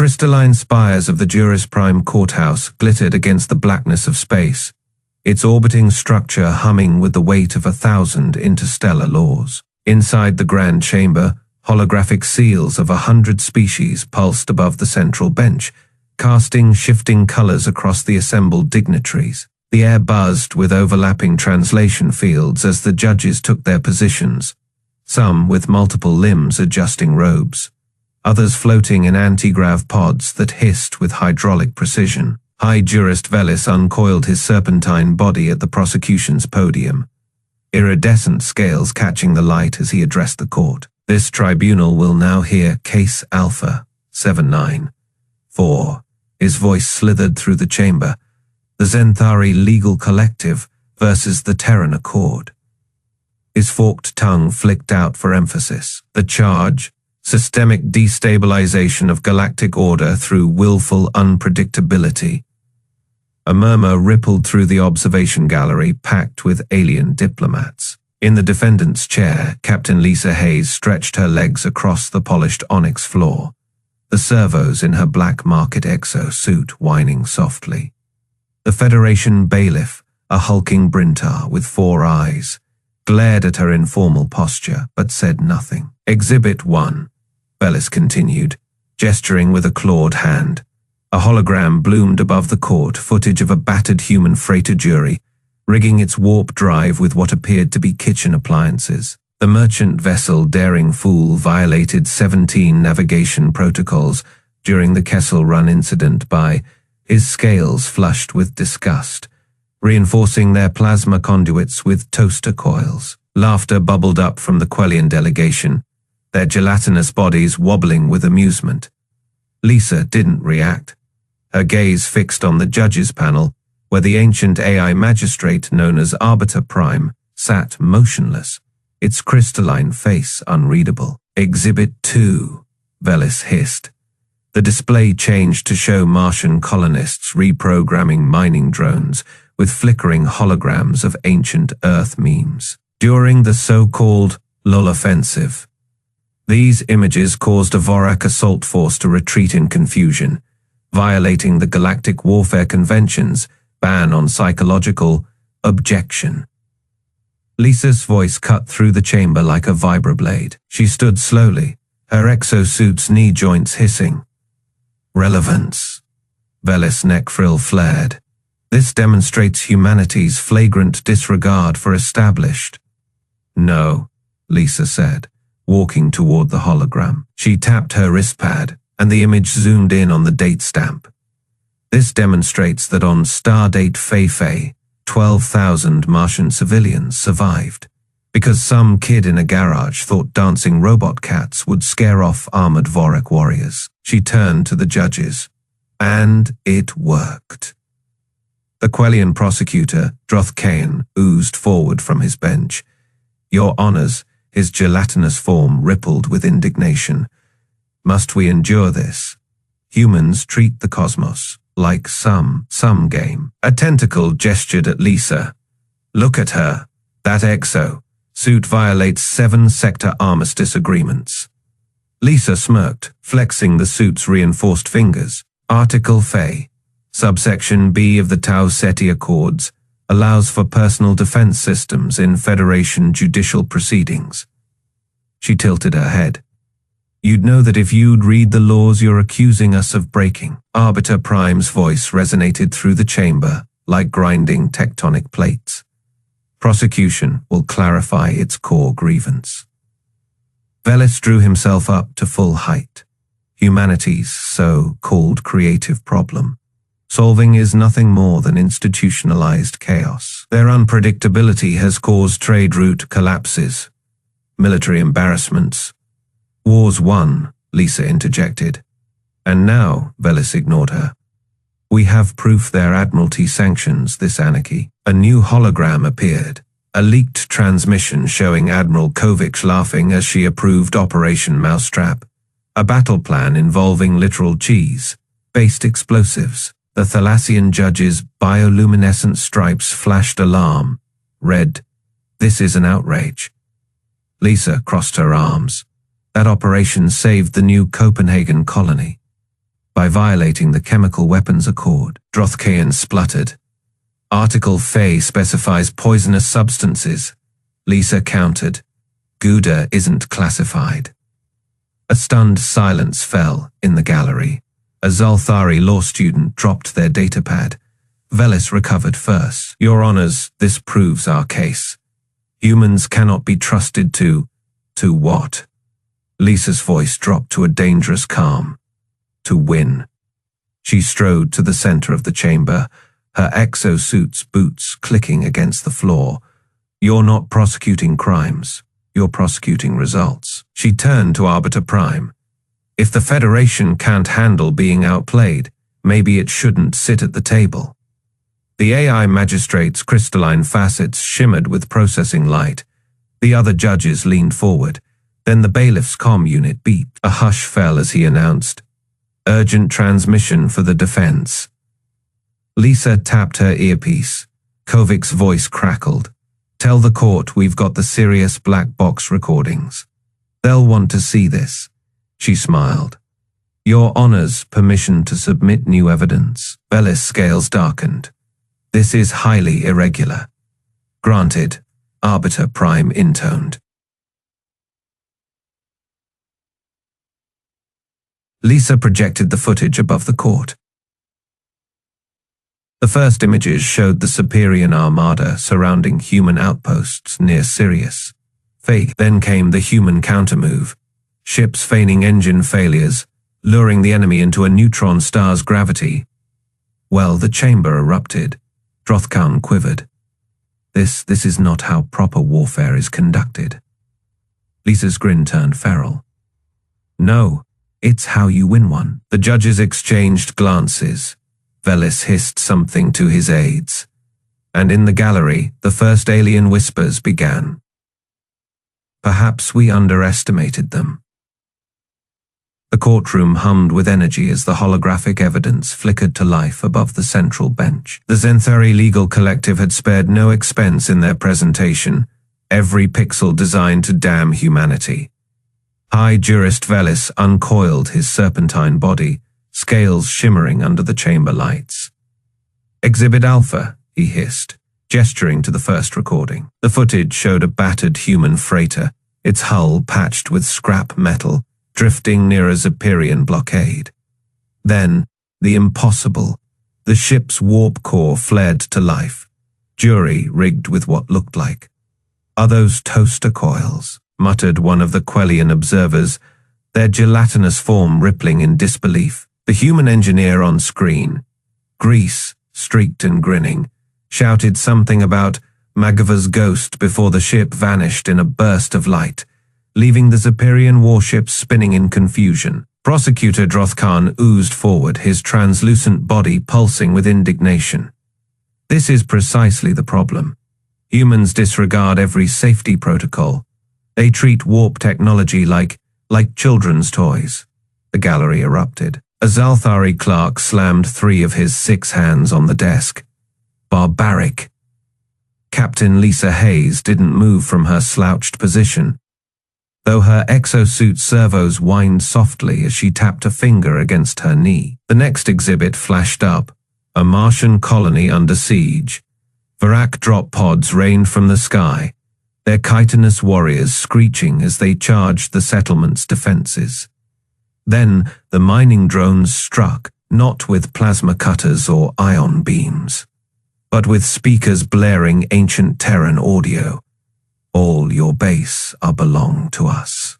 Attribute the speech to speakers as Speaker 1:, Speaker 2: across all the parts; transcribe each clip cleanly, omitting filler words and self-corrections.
Speaker 1: crystalline spires of the Juris-Prime courthouse glittered against the blackness of space, its orbiting structure humming with the weight of 1,000 interstellar laws. Inside the grand chamber, holographic seals of 100 species pulsed above the central bench, casting shifting colors across the assembled dignitaries. The air buzzed with overlapping translation fields as the judges took their positions, some with multiple limbs adjusting robes, others floating in anti-grav pods that hissed with hydraulic precision. High Jurist Vellis uncoiled his serpentine body at the prosecution's podium, iridescent scales catching the light as he addressed the court. This tribunal will now hear Case Alpha 794. His voice slithered through the chamber. The Zenthari Legal Collective versus the Terran Accord. His forked tongue flicked out for emphasis. The charge: systemic destabilization of galactic order through willful unpredictability. A murmur rippled through the observation gallery packed with alien diplomats. In the defendant's chair, Captain Lisa Hayes stretched her legs across the polished onyx floor, the servos in her black market exo-suit whining softly. The Federation bailiff, a hulking Brintar with 4 eyes, glared at her informal posture but said nothing. Exhibit 1, Vellis continued, gesturing with a clawed hand. A hologram bloomed above the court, footage of a battered human freighter jury, rigging its warp drive with what appeared to be kitchen appliances. The merchant vessel Daring Fool violated 17 navigation protocols during the Kessel Run incident by, his scales flushed with disgust, reinforcing their plasma conduits with toaster coils. Laughter bubbled up from the Quellian delegation, their gelatinous bodies wobbling with amusement. Lisa didn't react, her gaze fixed on the judges' panel, where the ancient AI magistrate known as Arbiter Prime sat motionless, its crystalline face unreadable. Exhibit 2, Vellis hissed. The display changed to show Martian colonists reprogramming mining drones with flickering holograms of ancient Earth memes. During the so-called LOL offensive, these images caused a Vorac assault force to retreat in confusion, violating the Galactic Warfare Convention's ban on psychological objection. Lisa's voice cut through the chamber like a vibroblade. She stood slowly, her exosuit's knee joints hissing. Relevance. Vellis' neck frill flared. This demonstrates humanity's flagrant disregard for established. No, Lisa said, walking toward the hologram. She tapped her wristpad, and the image zoomed in on the date stamp. This demonstrates that on Stardate Fei, 12,000 Martian civilians survived, because some kid in a garage thought dancing robot cats would scare off armored Vorac warriors. She turned to the judges. And it worked. The Quellian prosecutor, Droth Cain, oozed forward from his bench. Your honors, his gelatinous form rippled with indignation. Must we endure this? Humans treat the cosmos like some game. A tentacle gestured at Lisa. Look at her. That exo-suit violates 7 sector armistice agreements. Lisa smirked, flexing the suit's reinforced fingers. Article Fei, subsection B of the Tau Ceti Accords, allows for personal defense systems in Federation judicial proceedings. She tilted her head. You'd know that if you'd read the laws you're accusing us of breaking. Arbiter Prime's voice resonated through the chamber like grinding tectonic plates. Prosecution will clarify its core grievance. Vellis drew himself up to full height. Humanity's so-called creative problem. Solving is nothing more than institutionalized chaos. Their unpredictability has caused trade route collapses, military embarrassments. Wars won, Lisa interjected. And now, Vellis ignored her. We have proof their Admiralty sanctions this anarchy. A new hologram appeared, a leaked transmission showing Admiral Kovic laughing as she approved Operation Mousetrap, a battle plan involving literal cheese-based explosives. The Thalassian judge's bioluminescent stripes flashed alarm. Read, "This is an outrage." Lisa crossed her arms. That operation saved the new Copenhagen colony. by violating the Chemical Weapons Accord. Drothkayan spluttered. Article Fe specifies poisonous substances. Lisa countered. Gouda isn't classified. A stunned silence fell in the gallery. A Zenthari law student dropped their datapad. Vellis recovered first. Your Honors, this proves our case. Humans cannot be trusted to what? Lisa's voice dropped to a dangerous calm. To win. She strode to the center of the chamber, her exosuit's boots clicking against the floor. You're not prosecuting crimes. You're prosecuting results. She turned to Arbiter Prime. If the Federation can't handle being outplayed, maybe it shouldn't sit at the table. The AI magistrate's crystalline facets shimmered with processing light. The other judges leaned forward. Then the bailiff's comm unit beeped. A hush fell as he announced, "Urgent transmission for the defense." Lisa tapped her earpiece. Kovic's voice crackled. "Tell the court we've got the serious black box recordings. They'll want to see this." She smiled. "Your Honor's permission to submit new evidence." Vellis' scales darkened. "This is highly irregular." "Granted," Arbiter Prime intoned. Lisa projected the footage above the court. The first images showed the Superior Armada surrounding human outposts near Sirius. Fake. Then came the human countermove. Ships feigning engine failures, luring the enemy into a neutron star's gravity. Well, the chamber erupted. Drothkan quivered. This is not how proper warfare is conducted." Lisa's grin turned feral. "No, it's how you win one." The judges exchanged glances. Vellis hissed something to his aides. And in the gallery, the first alien whispers began. Perhaps we underestimated them. The courtroom hummed with energy as the holographic evidence flickered to life above the central bench. The Zenthari Legal Collective had spared no expense in their presentation, every pixel designed to damn humanity. High Jurist Vellis uncoiled his serpentine body, scales shimmering under the chamber lights. "Exhibit Alpha," he hissed, gesturing to the first recording. The footage showed a battered human freighter, its hull patched with scrap metal, drifting near a Zephyrian blockade. Then, the impossible. The ship's warp core flared to life, jury rigged with what looked like. "Are those toaster coils?" muttered one of the Quellian observers, their gelatinous form rippling in disbelief. The human engineer on screen, grease, streaked and grinning, shouted something about Magava's ghost before the ship vanished in a burst of light, leaving the Zephyrian warships spinning in confusion. Prosecutor Drothkan oozed forward, his translucent body pulsing with indignation. This is precisely the problem. Humans disregard every safety protocol. They treat warp technology like children's toys. The gallery erupted. A Zenthari clerk slammed 3 of his 6 hands on the desk. Barbaric. Captain Lisa Hayes didn't move from her slouched position, though her exosuit servos whined softly as she tapped a finger against her knee. The next exhibit flashed up, a Martian colony under siege. Vorac drop pods rained from the sky, their chitinous warriors screeching as they charged the settlement's defenses. Then the mining drones struck, not with plasma cutters or ion beams, but with speakers blaring ancient Terran audio. "All your base are belong to us."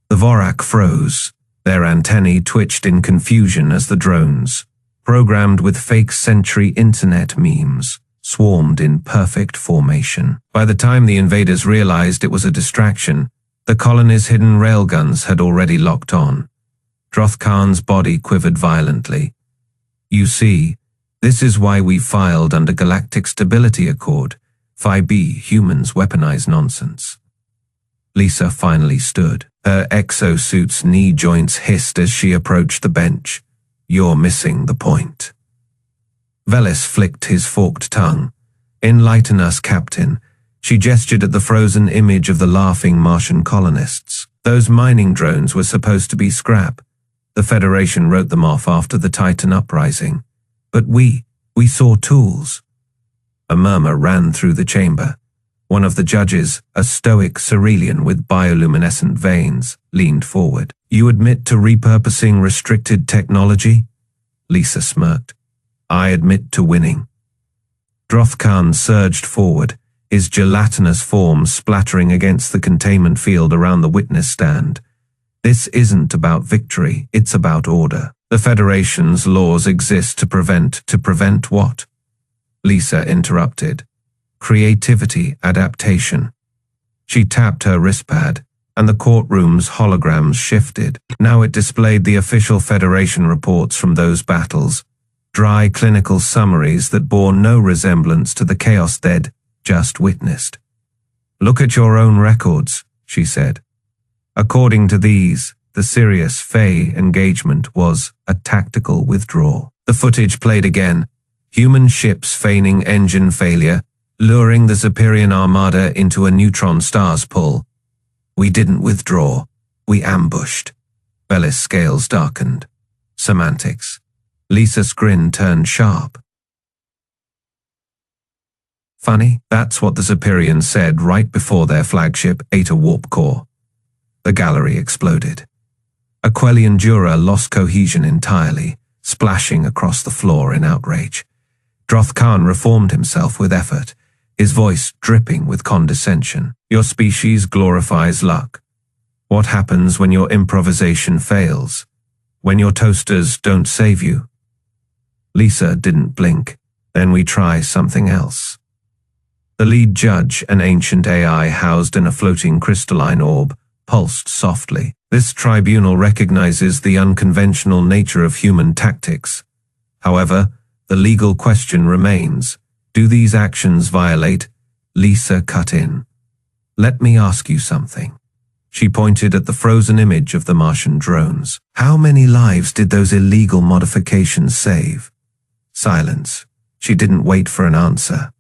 Speaker 1: The Vorac froze. Their antennae twitched in confusion as the drones, programmed with fake century internet memes, swarmed in perfect formation. By the time the invaders realized it was a distraction, the colony's hidden railguns had already locked on. Drothkan's body quivered violently. "You see, this is why we filed under Galactic Stability Accord. 5B, humans weaponize nonsense." Lisa finally stood. Her exosuit's knee joints hissed as she approached the bench. "You're missing the point." Vellis flicked his forked tongue. "Enlighten us, Captain." She gestured at the frozen image of the laughing Martian colonists. "Those mining drones were supposed to be scrap. The Federation wrote them off after the Titan uprising. But we saw tools. A murmur ran through the chamber. One of the judges, a stoic Cerealian with bioluminescent veins, leaned forward. You admit to repurposing restricted technology? Lisa smirked. I admit to winning. Drothkan surged forward, his gelatinous form splattering against the containment field around the witness stand. This isn't about victory, it's about order. The Federation's laws exist to prevent what? Lisa interrupted. Creativity, adaptation. She tapped her wristpad, and the courtroom's holograms shifted. Now it displayed the official Federation reports from those battles, dry clinical summaries that bore no resemblance to the chaos they'd just witnessed. Look at your own records, she said. According to these, the Sirius Fey engagement was a tactical withdrawal. The footage played again, human ships feigning engine failure, luring the Zephyrian armada into a neutron star's pull. We didn't withdraw, we ambushed. Vellis' scales darkened. Semantics. Lisa's grin turned sharp. Funny, that's what the Zephyrians said right before their flagship ate a warp core. The gallery exploded. Aquelian Jura lost cohesion entirely, splashing across the floor in outrage. Drothkan reformed himself with effort, his voice dripping with condescension. Your species glorifies luck. What happens when your improvisation fails? When your toasters don't save you? Lisa didn't blink. Then we try something else. The lead judge, an ancient AI housed in a floating crystalline orb, pulsed softly. This tribunal recognizes the unconventional nature of human tactics. However, the legal question remains. Do these actions violate? Lisa cut in. Let me ask you something. She pointed at the frozen image of the Martian drones. How many lives did those illegal modifications save? Silence. She didn't wait for an answer.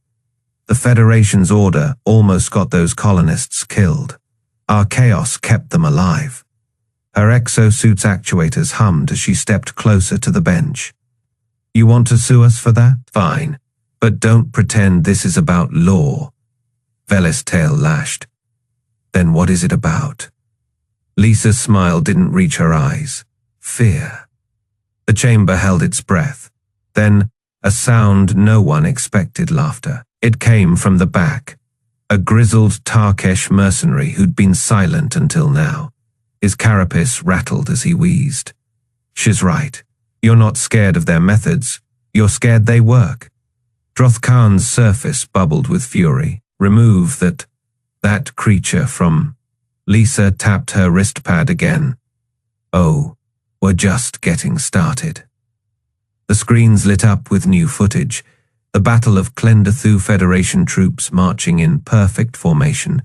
Speaker 1: The Federation's order almost got those colonists killed. Our chaos kept them alive. Her exosuit's actuators hummed as she stepped closer to the bench. You want to sue us for that? Fine. But don't pretend this is about law. Vellis' tail lashed. Then what is it about? Lisa's smile didn't reach her eyes. Fear. The chamber held its breath. Then, a sound no one expected: laughter. It came from the back. A grizzled Tarkesh mercenary who'd been silent until now. His carapace rattled as he wheezed. She's right. You're not scared of their methods. You're scared they work. Drothkan's surface bubbled with fury. Remove that creature from... Lisa tapped her wristpad again. Oh, we're just getting started. The screens lit up with new footage. The Battle of Klendathu Federation troops marching in perfect formation,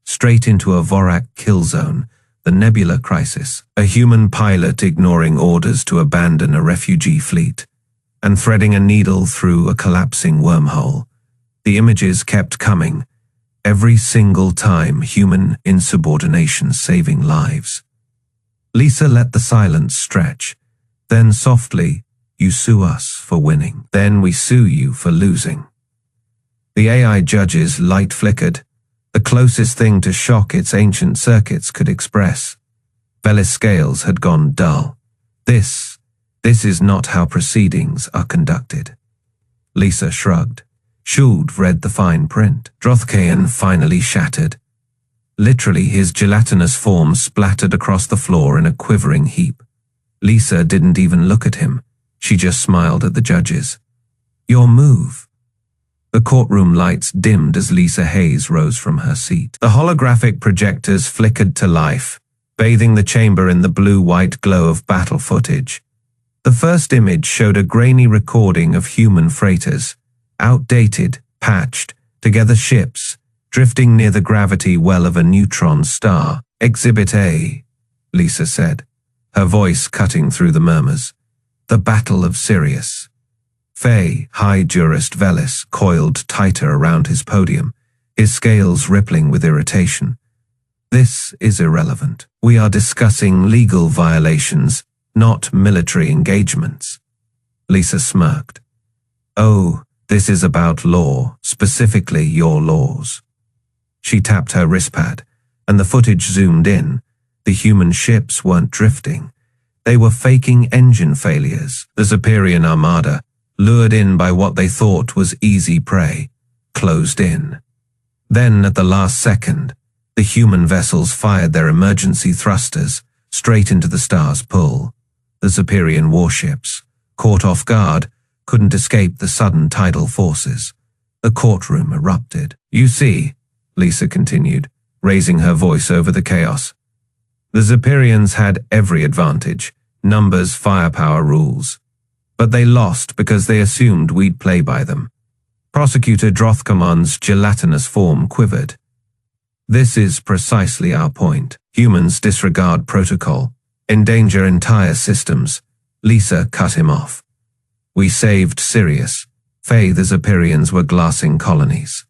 Speaker 1: straight into a Vorac kill zone, the Nebula Crisis, a human pilot ignoring orders to abandon a refugee fleet, and threading a needle through a collapsing wormhole. The images kept coming, every single time human insubordination saving lives. Lisa let the silence stretch, then softly, you sue us for winning. Then we sue you for losing. The AI judge's light flickered, the closest thing to shock its ancient circuits could express. Vellis' scales had gone dull. This is not how proceedings are conducted. Lisa shrugged. Shuld read the fine print. Drothkan finally shattered. Literally, his gelatinous form splattered across the floor in a quivering heap. Lisa didn't even look at him. She just smiled at the judges. Your move. The courtroom lights dimmed as Lisa Hayes rose from her seat. The holographic projectors flickered to life, bathing the chamber in the blue-white glow of battle footage. The first image showed a grainy recording of human freighters, outdated, patched, together ships, drifting near the gravity well of a neutron star. Exhibit A, Lisa said, her voice cutting through the murmurs. The Battle of Sirius. Fey, High Jurist Vellis, coiled tighter around his podium, his scales rippling with irritation. This is irrelevant. We are discussing legal violations, not military engagements. Lisa smirked. Oh, this is about law, specifically your laws. She tapped her wristpad, and the footage zoomed in. The human ships weren't drifting. They were faking engine failures. The Zephyrian armada, lured in by what they thought was easy prey, closed in. Then, at the last second, the human vessels fired their emergency thrusters straight into the star's pull. The Zephyrian warships, caught off guard, couldn't escape the sudden tidal forces. The courtroom erupted. You see, Lisa continued, raising her voice over the chaos. The Zephyrians had every advantage, numbers, firepower, rules. But they lost because they assumed we'd play by them. Prosecutor Drothcommond's gelatinous form quivered. This is precisely our point. Humans disregard protocol, endanger entire systems. Lisa cut him off. We saved Sirius. The Zephyrians were glassing colonies.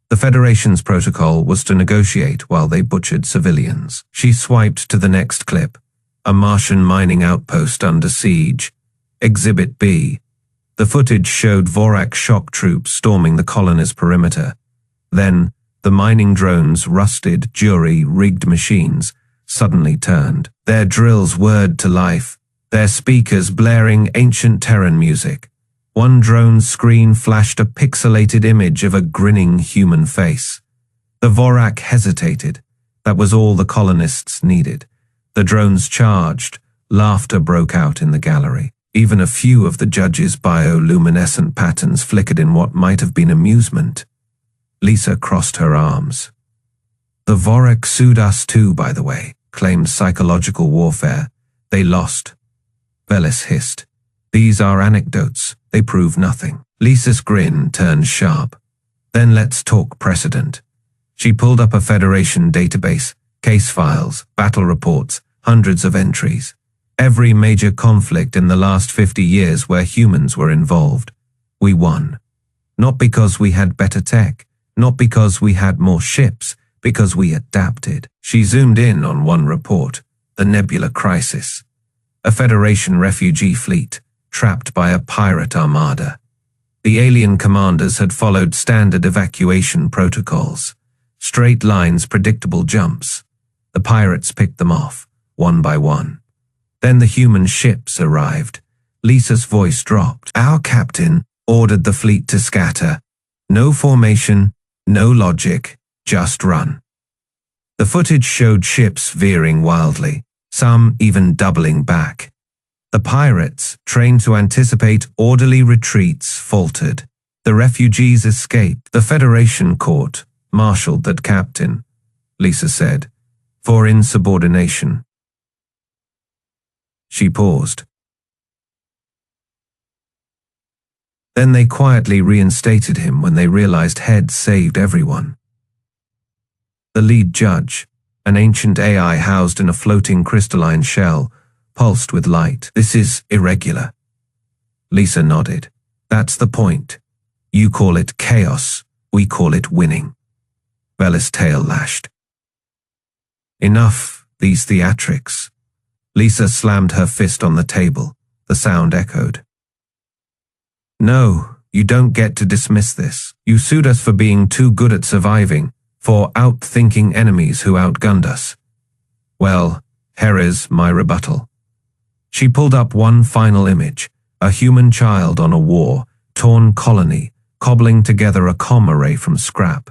Speaker 1: The Federation's protocol was to negotiate while they butchered civilians. She swiped to the next clip. A Martian mining outpost under siege. Exhibit B. The footage showed Vorac shock troops storming the colony's perimeter. Then, the mining drones' rusted, jury-rigged machines suddenly turned. Their drills whirred to life, their speakers blaring ancient Terran music. One drone's screen flashed a pixelated image of a grinning human face. The Vorac hesitated. That was all the colonists needed. The drones charged. Laughter broke out in the gallery. Even a few of the judges' bioluminescent patterns flickered in what might have been amusement. Lisa crossed her arms. The Vorac sued us too, by the way, claimed psychological warfare. They lost. Vellis hissed. These are anecdotes. They prove nothing. Lisa's grin turned sharp. Then let's talk precedent. She pulled up a Federation database, case files, battle reports, hundreds of entries. Every major conflict in the last 50 years where humans were involved. We won. Not because we had better tech, not because we had more ships, because we adapted. She zoomed in on one report, the Nebula Crisis. A Federation refugee fleet, trapped by a pirate armada. The alien commanders had followed standard evacuation protocols. Straight lines, predictable jumps. The pirates picked them off, one by one. Then the human ships arrived. Lisa's voice dropped. Our captain ordered the fleet to scatter. No formation, no logic, just run. The footage showed ships veering wildly, some even doubling back. The pirates, trained to anticipate orderly retreats, faltered. The refugees escaped. The Federation court marshaled that captain, Lisa said, for insubordination. She paused. Then they quietly reinstated him when they realized Head saved everyone. The lead judge, an ancient AI housed in a floating crystalline shell, pulsed with light. This is irregular. Lisa nodded. That's the point. You call it chaos, we call it winning. Vellis' tail lashed. Enough, these theatrics. Lisa slammed her fist on the table. The sound echoed. No, you don't get to dismiss this. You sued us for being too good at surviving, for outthinking enemies who outgunned us. Well, here is my rebuttal. She pulled up one final image, a human child on a war-torn colony, cobbling together a comm array from scrap.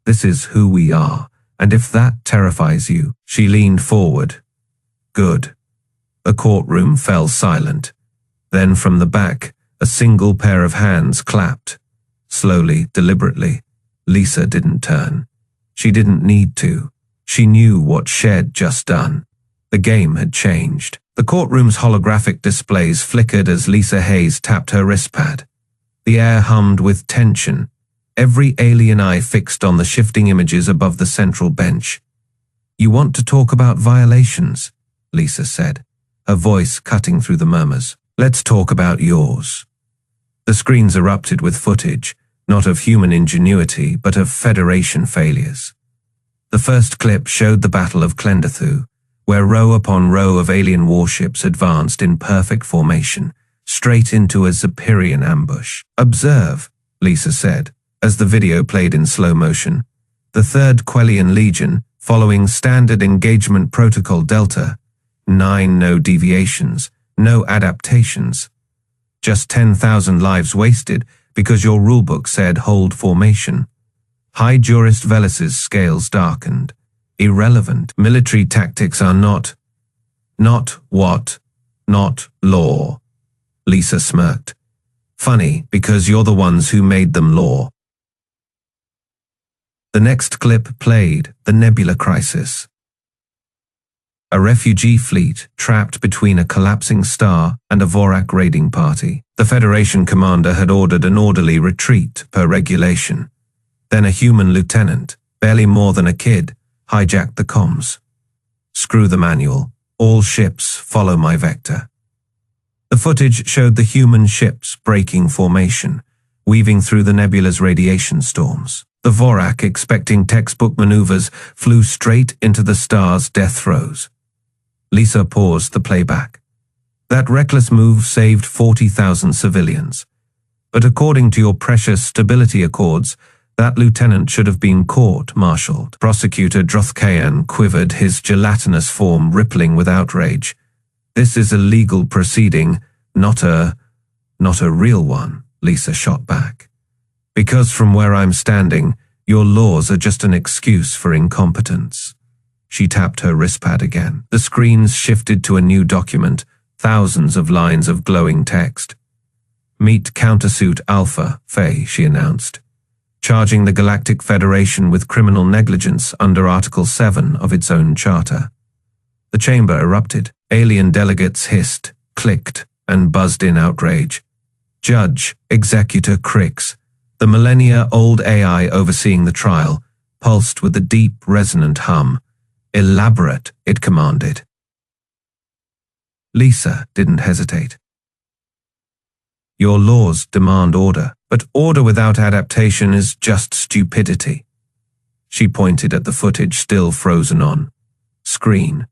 Speaker 1: This is who we are, and if that terrifies you, she leaned forward. Good. The courtroom fell silent. Then from the back, a single pair of hands clapped. Slowly, deliberately. Lisa didn't turn. She didn't need to. She knew what she'd just done. The game had changed. The courtroom's holographic displays flickered as Lisa Hayes tapped her wristpad. The air hummed with tension, every alien eye fixed on the shifting images above the central bench. You want to talk about violations, Lisa said, her voice cutting through the murmurs. Let's talk about yours. The screens erupted with footage, not of human ingenuity, but of Federation failures. The first clip showed the Battle of Clendathu, where row upon row of alien warships advanced in perfect formation, straight into a Zephyrian ambush. "Observe," Lisa said, as the video played in slow motion. "The 3rd Quellian Legion, following Standard Engagement Protocol Delta. 9 no deviations, no adaptations. Just 10,000 lives wasted because your rulebook said hold formation." High Jurist Vellis's scales darkened. "Irrelevant. Military tactics are not what? Not law." Lisa smirked. "Funny, because you're the ones who made them law." The next clip played the Nebula Crisis. A refugee fleet trapped between a collapsing star and a Vorac raiding party. The Federation commander had ordered an orderly retreat per regulation. Then a human lieutenant, barely more than a kid, hijacked the comms. "Screw the manual. All ships follow my vector." The footage showed the human ships breaking formation, weaving through the nebula's radiation storms. The Vorac, expecting textbook maneuvers, flew straight into the star's death throes. Lisa paused the playback. That reckless move saved 40,000 civilians. But according to your precious stability accords, that lieutenant should have been court-martialed. Prosecutor Drothkayan quivered, his gelatinous form rippling with outrage. "This is a legal proceeding, not a real one," Lisa shot back. "Because from where I'm standing, your laws are just an excuse for incompetence." She tapped her wristpad again. The screens shifted to a new document, thousands of lines of glowing text. "Meet Countersuit Alpha, Faye," she announced, charging the Galactic Federation with criminal negligence under Article 7 of its own charter. The chamber erupted. Alien delegates hissed, clicked, and buzzed in outrage. Judge, Executor Crix, the millennia-old AI overseeing the trial, pulsed with a deep, resonant hum. "Elaborate," it commanded. Lisa didn't hesitate. "Your laws demand order, but order without adaptation is just stupidity." She pointed at the footage still frozen on screen.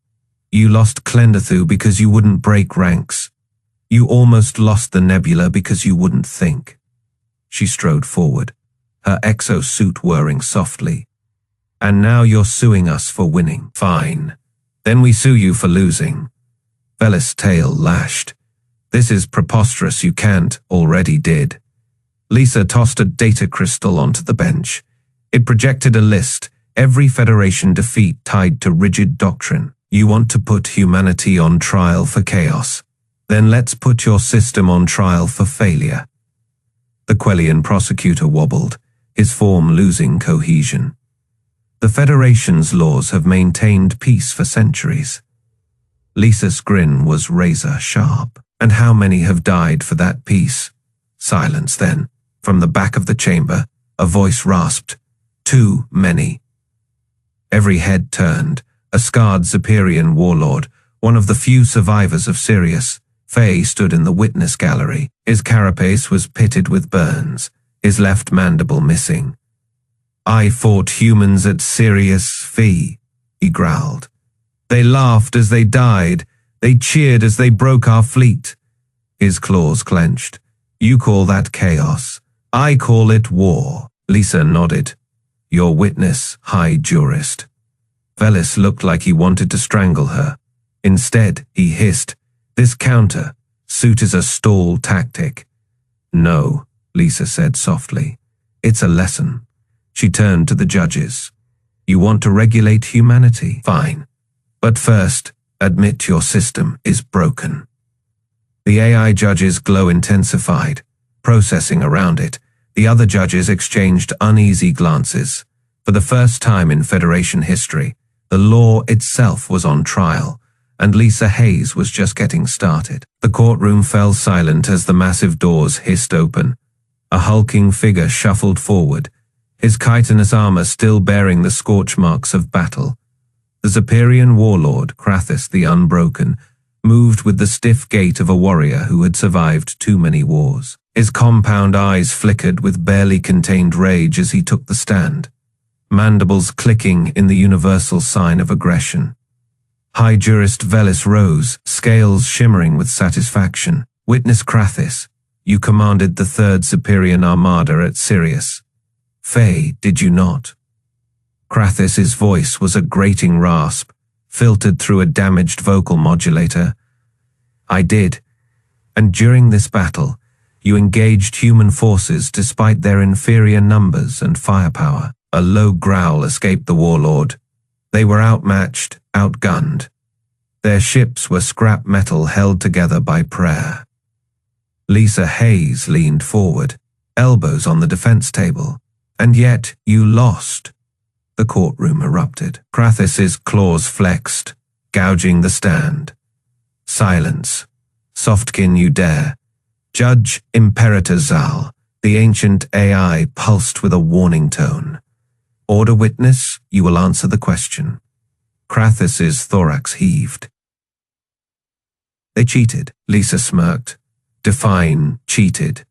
Speaker 1: "You lost Klendathu because you wouldn't break ranks. You almost lost the nebula because you wouldn't think." She strode forward, her exosuit whirring softly. "And now you're suing us for winning. Fine. Then we sue you for losing." Vellis' tail lashed. "This is preposterous. You can't. Already did." Lisa tossed a data crystal onto the bench. It projected a list, every Federation defeat tied to rigid doctrine. "You want to put humanity on trial for chaos? Then let's put your system on trial for failure." The Quellian prosecutor wobbled, his form losing cohesion. "The Federation's laws have maintained peace for centuries." Lisa's grin was razor sharp. "And how many have died for that peace?" Silence then. From the back of the chamber, a voice rasped, "Too many." Every head turned. A scarred Zephyrian warlord, one of the few survivors of Sirius, Faye, stood in the witness gallery. His carapace was pitted with burns, his left mandible missing. "I fought humans at Sirius, Fee," he growled. "They laughed as they died. They cheered as they broke our fleet." His claws clenched. "You call that chaos. I call it war." Lisa nodded. "Your witness, High Jurist." Vellis looked like he wanted to strangle her. Instead, he hissed, "This counter-suit is a stall tactic." "No," Lisa said softly. "It's a lesson." She turned to the judges. "You want to regulate humanity? Fine. But first, admit your system is broken." The AI judges' glow intensified, processing around it. The other judges exchanged uneasy glances. For the first time in Federation history, the law itself was on trial, and Lisa Hayes was just getting started. The courtroom fell silent as the massive doors hissed open. A hulking figure shuffled forward, his chitinous armor still bearing the scorch marks of battle. The Zephyrian warlord, Krathis the Unbroken, moved with the stiff gait of a warrior who had survived too many wars. His compound eyes flickered with barely contained rage as he took the stand, mandibles clicking in the universal sign of aggression. High Jurist Vellis rose, scales shimmering with satisfaction. Witness Krathis, you commanded the 3rd Superior Armada at Sirius. Faye, did you not? Krathis's voice was a grating rasp, filtered through a damaged vocal modulator. I did, and during this battle, you engaged human forces despite their inferior numbers and firepower. A low growl escaped the warlord. They were outmatched, outgunned. Their ships were scrap metal held together by prayer. Lisa Hayes leaned forward, elbows on the defense table. And yet you lost. The courtroom erupted. Krathis's claws flexed, gouging the stand. Silence. Softkin, you dare. Judge Imperator Zal, the ancient AI pulsed with a warning tone. Order witness, you will answer the question. Krathis's thorax heaved. They cheated, Lisa smirked. Define cheated.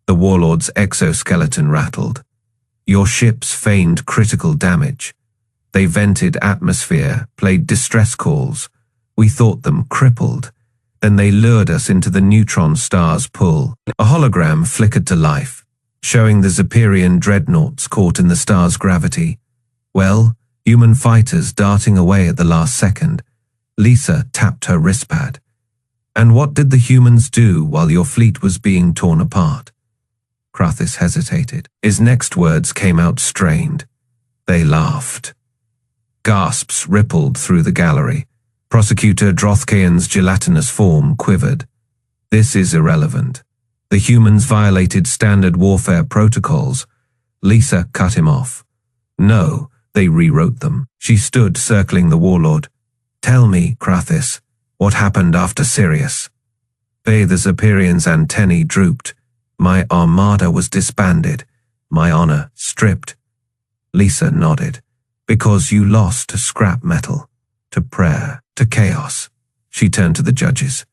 Speaker 1: The warlord's exoskeleton rattled. Your ships feigned critical damage. They vented atmosphere, played distress calls. We thought them crippled. Then they lured us into the neutron star's pull. A hologram flickered to life, showing the Zeperian dreadnoughts caught in the star's gravity. Well, human fighters darting away at the last second. Lisa tapped her wristpad. And what did the humans do while your fleet was being torn apart? Krathis hesitated. His next words came out strained. They laughed. Gasps rippled through the gallery. Prosecutor Drothkayan's gelatinous form quivered. This is irrelevant. The humans violated standard warfare protocols. Lisa cut him off. No, they rewrote them. She stood circling the warlord. Tell me, Krathis, what happened after Sirius? The Zeperian's antennae drooped. My armada was disbanded. My honor stripped. Lisa nodded. Because you lost to scrap metal, to prayer, to chaos. She turned to the judges.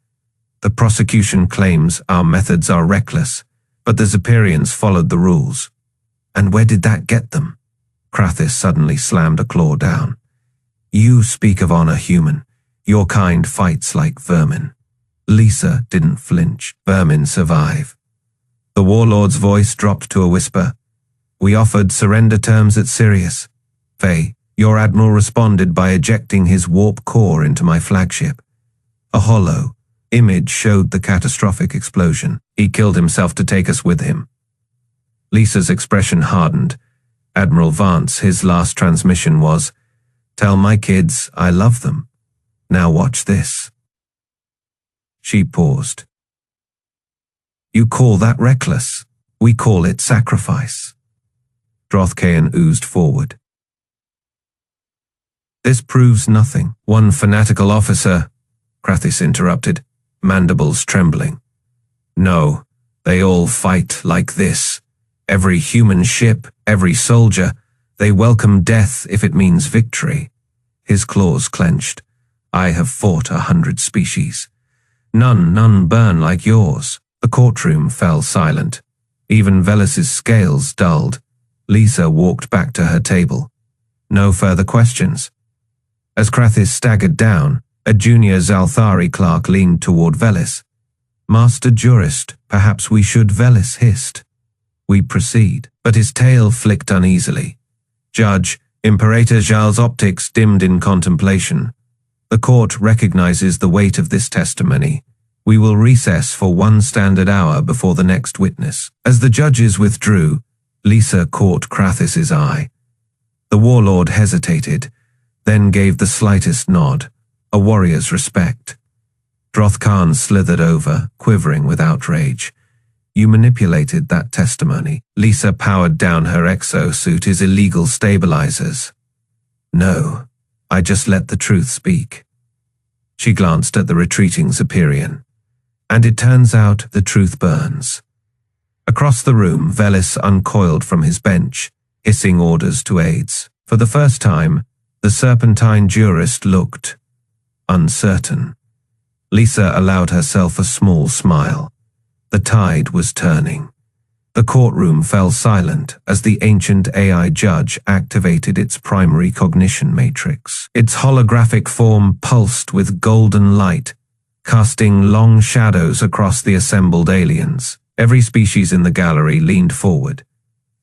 Speaker 1: The prosecution claims our methods are reckless, but the Zeperians followed the rules. And where did that get them? Krathis suddenly slammed a claw down. You speak of honor, human. Your kind fights like vermin. Lisa didn't flinch. Vermin survive. The warlord's voice dropped to a whisper. We offered surrender terms at Sirius. Faye, your admiral responded by ejecting his warp core into my flagship. A hollow image showed the catastrophic explosion. He killed himself to take us with him. Lisa's expression hardened. Admiral Vance, his last transmission was, Tell my kids I love them. Now watch this. She paused. You call that reckless? We call it sacrifice. Drothkayan oozed forward. This proves nothing. One fanatical officer, Krathis interrupted, mandibles trembling. No, they all fight like this. Every human ship, every soldier, they welcome death if it means victory. His claws clenched. I have fought 100 species. None burn like yours. The courtroom fell silent. Even Vellis's scales dulled. Lisa walked back to her table. No further questions. As Krathis staggered down, a junior Zenthari clerk leaned toward Vellis. Master Jurist, perhaps we should, Vellis hissed. We proceed, but his tail flicked uneasily. Judge, Imperator Zhal's optics dimmed in contemplation. The court recognizes the weight of this testimony. We will recess for 1 standard hour before the next witness. As the judges withdrew, Lisa caught Krathis's eye. The warlord hesitated, then gave the slightest nod, a warrior's respect. Drothkan slithered over, quivering with outrage. You manipulated that testimony. Lisa powered down her exosuit, his illegal stabilizers. No, I just let the truth speak. She glanced at the retreating Zeperian. And it turns out the truth burns. Across the room, Vellis uncoiled from his bench, hissing orders to aides. For the first time, the serpentine jurist looked uncertain. Lisa allowed herself a small smile. The tide was turning. The courtroom fell silent as the ancient AI judge activated its primary cognition matrix. Its holographic form pulsed with golden light, casting long shadows across the assembled aliens. Every species in the gallery leaned forward.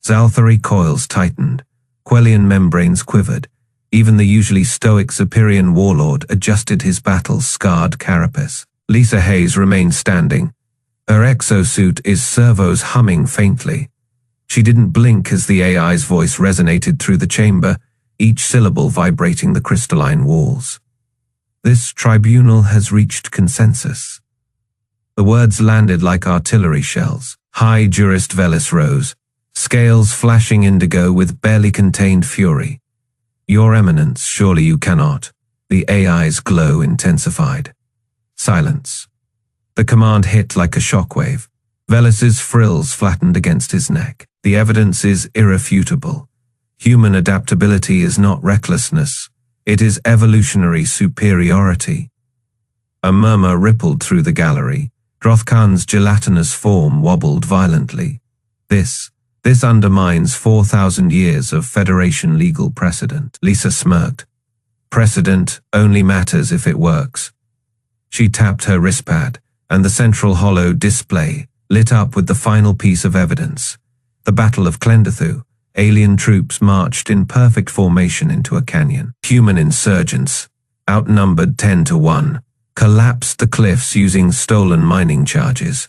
Speaker 1: Zenthari coils tightened, Quellian membranes quivered. Even the usually stoic Superior warlord adjusted his battle-scarred carapace. Lisa Hayes remained standing. Her exosuit is servos humming faintly. She didn't blink as the AI's voice resonated through the chamber, each syllable vibrating the crystalline walls. This tribunal has reached consensus. The words landed like artillery shells. High Jurist Vellis rose, scales flashing indigo with barely contained fury. Your Eminence, surely you cannot. The AI's glow intensified. Silence. The command hit like a shockwave. Vellis's frills flattened against his neck. The evidence is irrefutable. Human adaptability is not recklessness. It is evolutionary superiority. A murmur rippled through the gallery. Drothkan's gelatinous form wobbled violently. This undermines 4,000 years of Federation legal precedent. Lisa smirked. Precedent only matters if it works. She tapped her wristpad, and the central hollow display lit up with the final piece of evidence. The Battle of Klendathu. Alien troops marched in perfect formation into a canyon. Human insurgents, outnumbered 10-1, collapsed the cliffs using stolen mining charges.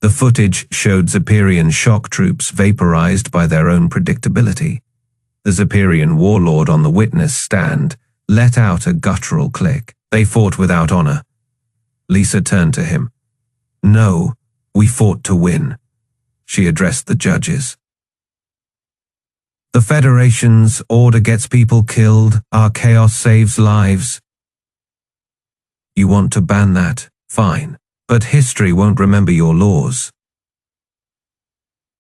Speaker 1: The footage showed Superior shock troops vaporized by their own predictability. The Superior warlord on the witness stand let out a guttural click. They fought without honor. Lisa turned to him. No, we fought to win. She addressed the judges. The Federation's order gets people killed, our chaos saves lives. You want to ban that? Fine. But history won't remember your laws.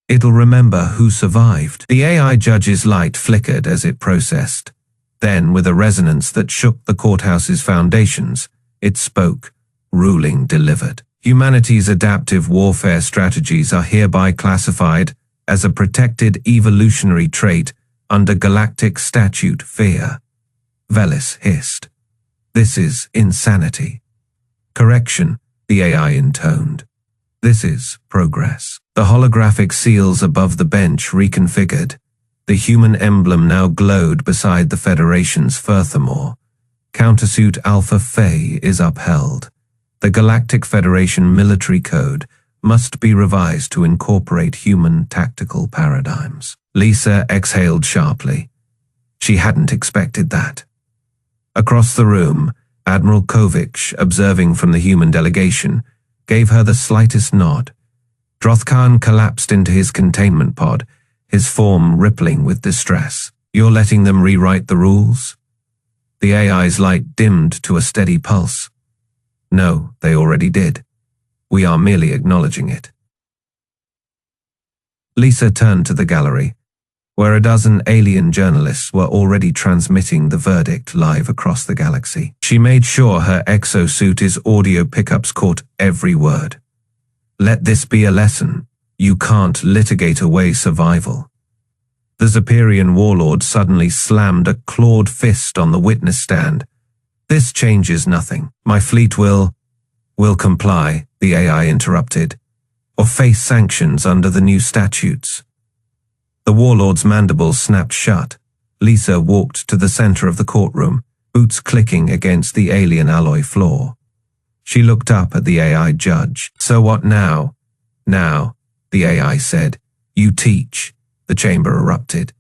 Speaker 1: It'll remember who survived. The AI judge's light flickered as it processed. Then, with a resonance that shook the courthouse's foundations, it spoke, ruling delivered. Humanity's adaptive warfare strategies are hereby classified as a protected evolutionary trait under galactic statute fear. Vellis hissed. This is insanity. Correction, the AI intoned. This is progress. The holographic seals above the bench reconfigured. The human emblem now glowed beside the Federation's furthermore. Countersuit Alpha Phi is upheld. The Galactic Federation military code must be revised to incorporate human tactical paradigms. Lisa exhaled sharply. She hadn't expected that. Across the room, Admiral Kovic, observing from the human delegation, gave her the slightest nod. Drothkan collapsed into his containment pod, his form rippling with distress. You're letting them rewrite the rules? The AI's light dimmed to a steady pulse. No, they already did. We are merely acknowledging it. Lisa turned to the gallery, where a dozen alien journalists were already transmitting the verdict live across the galaxy. She made sure her exosuit's audio pickups caught every word. Let this be a lesson. You can't litigate away survival. The Superior warlord suddenly slammed a clawed fist on the witness stand. This changes nothing. My fleet will comply, the AI interrupted, or face sanctions under the new statutes. The warlord's mandibles snapped shut. Lisa walked to the center of the courtroom, boots clicking against the alien alloy floor. She looked up at the AI judge. So what now? Now, the AI said. You teach. The chamber erupted.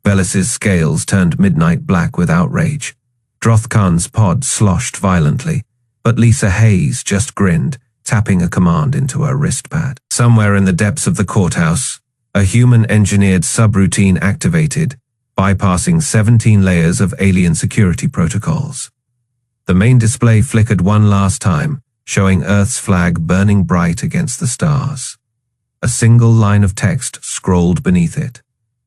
Speaker 1: Vellis's scales turned midnight black with outrage. Drothkan's pod sloshed violently, but Lisa Hayes just grinned, tapping a command into her wristpad. Somewhere in the depths of the courthouse, a human-engineered subroutine activated, bypassing 17 layers of alien security protocols. The main display flickered one last time, showing Earth's flag burning bright against the stars. A single line of text scrolled beneath it.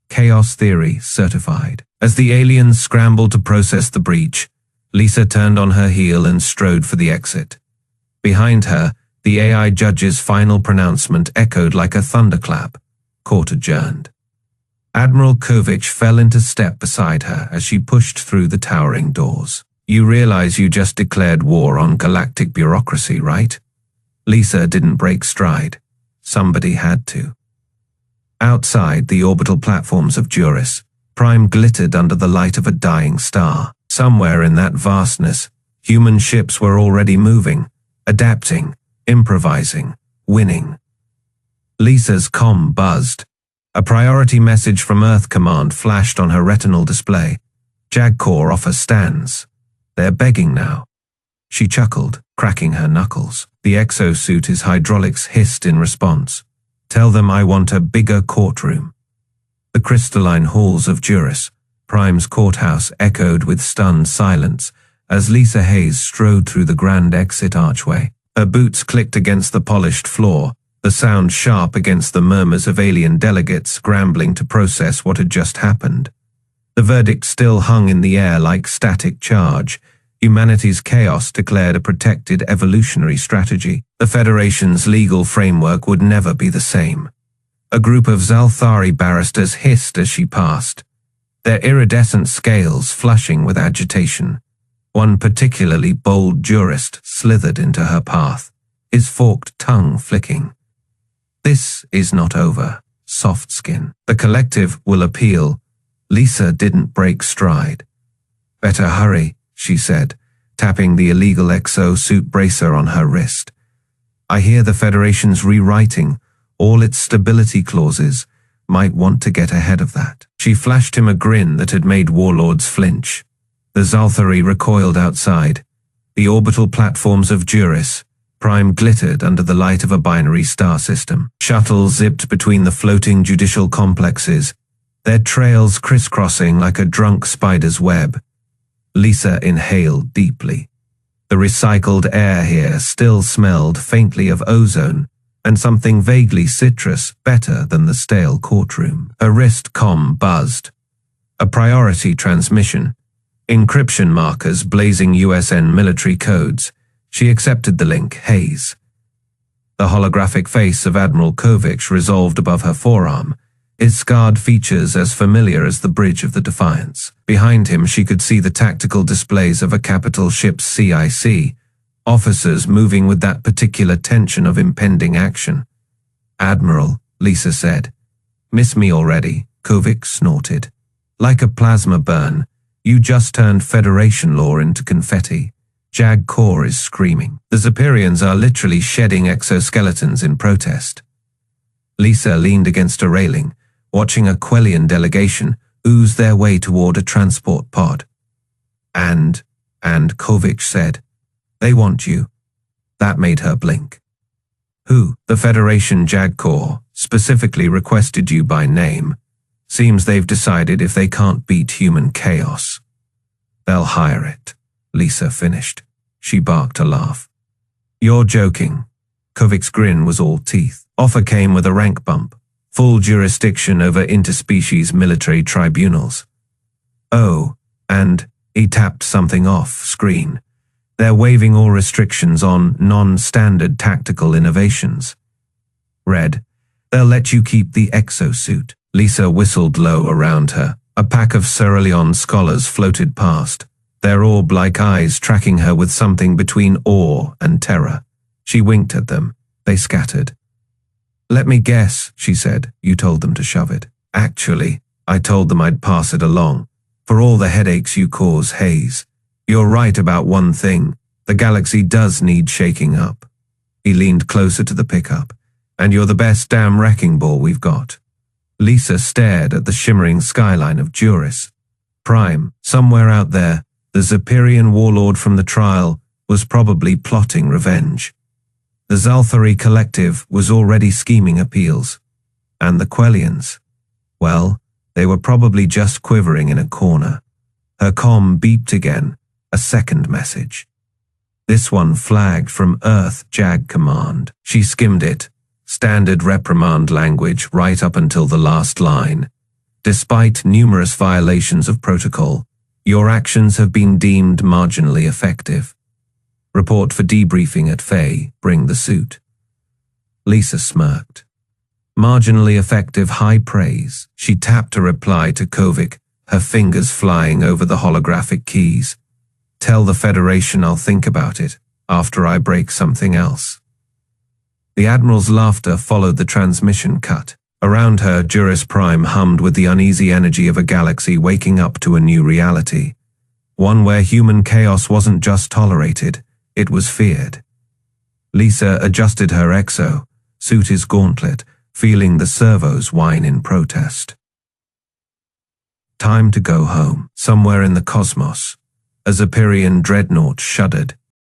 Speaker 1: Chaos Theory Certified. As the aliens scrambled to process the breach, Lisa turned on her heel and strode for the exit. Behind her, the AI judge's final pronouncement echoed like a thunderclap. Court adjourned. Admiral Kovich fell into step beside her as she pushed through the towering doors. You realize you just declared war on galactic bureaucracy, right? Lisa didn't break stride. Somebody had to. Outside the orbital platforms of Juris-Prime glittered under the light of a dying star. Somewhere in that vastness, human ships were already moving, adapting, improvising, winning. Lisa's comm buzzed. A priority message from Earth Command flashed on her retinal display. JAG Corps offer stands. They're begging now. She chuckled, cracking her knuckles. The exosuit, his hydraulics hissed in response. Tell them I want a bigger courtroom. The crystalline halls of Juris-Prime's courthouse echoed with stunned silence as Lisa Hayes strode through the grand exit archway. Her boots clicked against the polished floor, the sound sharp against the murmurs of alien delegates scrambling to process what had just happened. The verdict still hung in the air like static charge. Humanity's chaos declared a protected evolutionary strategy. The Federation's legal framework would never be the same. A group of Zenthari barristers hissed as she passed, their iridescent scales flushing with agitation. One particularly bold jurist slithered into her path, his forked tongue flicking. This is not over, soft skin. The collective will appeal. Lisa didn't break stride. Better hurry, she said, tapping the illegal exo-suit bracer on her wrist. I hear the Federation's rewriting all its stability clauses. Might want to get ahead of that. She flashed him a grin that had made warlords flinch. The Zenthari recoiled outside. The orbital platforms of Juris-Prime glittered under the light of a binary star system. Shuttles zipped between the floating judicial complexes, their trails crisscrossing like a drunk spider's web. Lisa inhaled deeply. The recycled air here still smelled faintly of ozone and something vaguely citrus, better than the stale courtroom. Her wrist comm buzzed. A priority transmission. Encryption markers blazing USN military codes. She accepted the link, Hayes. The holographic face of Admiral Kovich resolved above her forearm, his scarred features as familiar as the bridge of the Defiance. Behind him she could see the tactical displays of a capital ship's CIC, officers moving with that particular tension of impending action. Admiral, Lisa said. Miss me already, Kovich snorted. Like a plasma burn, you just turned Federation law into confetti. JAG Corps is screaming. The Zephyrians are literally shedding exoskeletons in protest. Lisa leaned against a railing, watching a Quellian delegation ooze their way toward a transport pod. And Kovich said, they want you. That made her blink. Who? The Federation JAG Corps specifically requested you by name. Seems they've decided if they can't beat human chaos, they'll hire it. Lisa finished. She barked a laugh. You're joking. Kovich's grin was all teeth. Offer came with a rank bump. Full jurisdiction over interspecies military tribunals. Oh, and he tapped something off screen. They're waiving all restrictions on non-standard tactical innovations. Read, they'll let you keep the exosuit. Lisa whistled low around her. A pack of Cerulean scholars floated past, their orb-like eyes tracking her with something between awe and terror. She winked at them. They scattered. Let me guess, she said. You told them to shove it. Actually, I told them I'd pass it along. For all the headaches you cause, Hayes. You're right about one thing. The galaxy does need shaking up. He leaned closer to the pickup. And you're the best damn wrecking ball we've got. Lisa stared at the shimmering skyline of Juris-Prime. Somewhere out there, the Zenthari warlord from the trial was probably plotting revenge. The Zenthari Collective was already scheming appeals. And the Quellians, well, they were probably just quivering in a corner. Her comm beeped again, a second message. This one flagged from Earth JAG Command. She skimmed it. Standard reprimand language right up until the last line. Despite numerous violations of protocol, your actions have been deemed marginally effective. Report for debriefing at Faye. Bring the suit. Lisa smirked. Marginally effective high praise. She tapped a reply to Kovic, her fingers flying over the holographic keys. Tell the Federation I'll think about it, after I break something else. The Admiral's laughter followed the transmission cut. Around her, Juris-Prime hummed with the uneasy energy of a galaxy waking up to a new reality. One where human chaos wasn't just tolerated, it was feared. Lisa adjusted her exo, suit his gauntlet, feeling the servos whine in protest. Time to go home. Somewhere in the cosmos, a Zephyrian dreadnought shuddered,